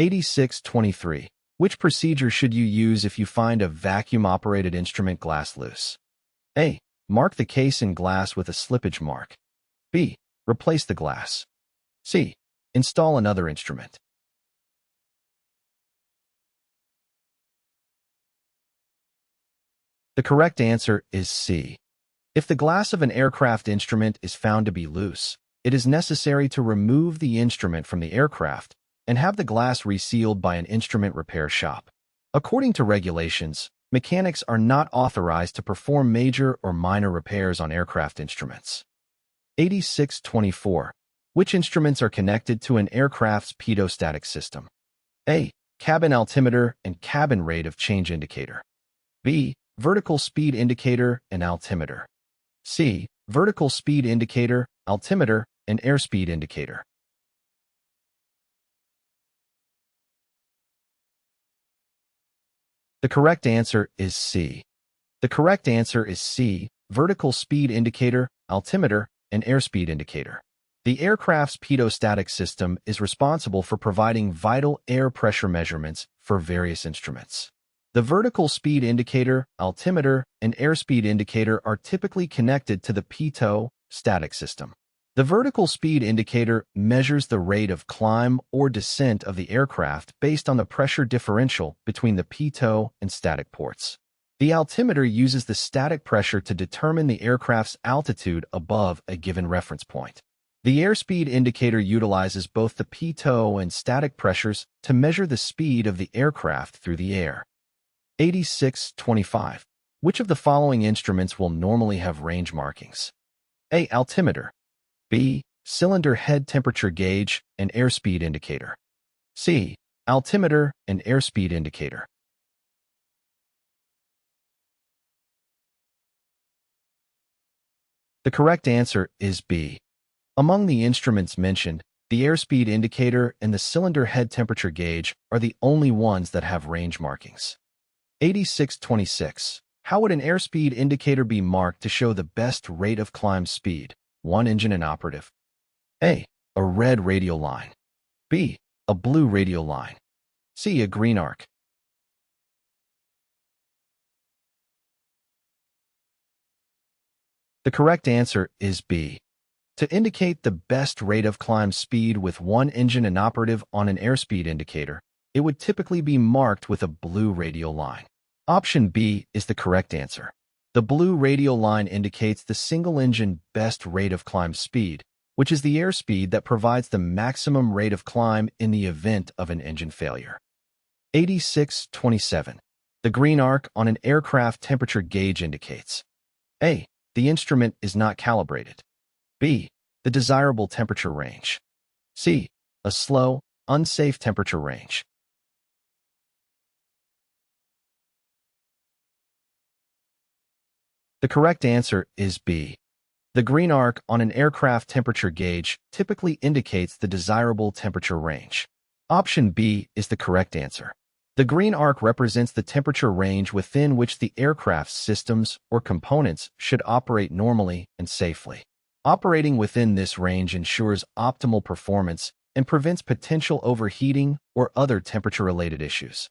8623. Which procedure should you use if you find a vacuum-operated instrument glass loose? A. Mark the case in glass with a slippage mark. B. Replace the glass. C. Install another instrument. The correct answer is C. If the glass of an aircraft instrument is found to be loose, it is necessary to remove the instrument from the aircraft and have the glass resealed by an instrument repair shop. According to regulations, mechanics are not authorized to perform major or minor repairs on aircraft instruments. 8624. Which instruments are connected to an aircraft's pitot-static system? A. Cabin altimeter and cabin rate of change indicator. B. Vertical speed indicator and altimeter. C. Vertical speed indicator, altimeter, and airspeed indicator. The correct answer is C. The correct answer is C. Vertical speed indicator, altimeter, and airspeed indicator. The aircraft's pitot-static system is responsible for providing vital air pressure measurements for various instruments. The vertical speed indicator, altimeter, and airspeed indicator are typically connected to the pitot-static system. The vertical speed indicator measures the rate of climb or descent of the aircraft based on the pressure differential between the pitot and static ports. The altimeter uses the static pressure to determine the aircraft's altitude above a given reference point. The airspeed indicator utilizes both the pitot and static pressures to measure the speed of the aircraft through the air. 8625. Which of the following instruments will normally have range markings? A. Altimeter. B. Cylinder head temperature gauge and airspeed indicator. C. Altimeter and airspeed indicator. The correct answer is B. Among the instruments mentioned, the airspeed indicator and the cylinder head temperature gauge are the only ones that have range markings. 8626. How would an airspeed indicator be marked to show the best rate of climb speed? 1 engine inoperative. A. A red radial line. B. A blue radial line. C. A green arc. The correct answer is B. To indicate the best rate of climb speed with 1 engine inoperative on an airspeed indicator, it would typically be marked with a blue radial line. Option B is the correct answer. The blue radial line indicates the single-engine best rate of climb speed, which is the airspeed that provides the maximum rate of climb in the event of an engine failure. 8627. The green arc on an aircraft temperature gauge indicates A. The instrument is not calibrated. B. The desirable temperature range. C. A slow, unsafe temperature range. The correct answer is B. The green arc on an aircraft temperature gauge typically indicates the desirable temperature range. Option B is the correct answer. The green arc represents the temperature range within which the aircraft's systems or components should operate normally and safely. Operating within this range ensures optimal performance and prevents potential overheating or other temperature-related issues.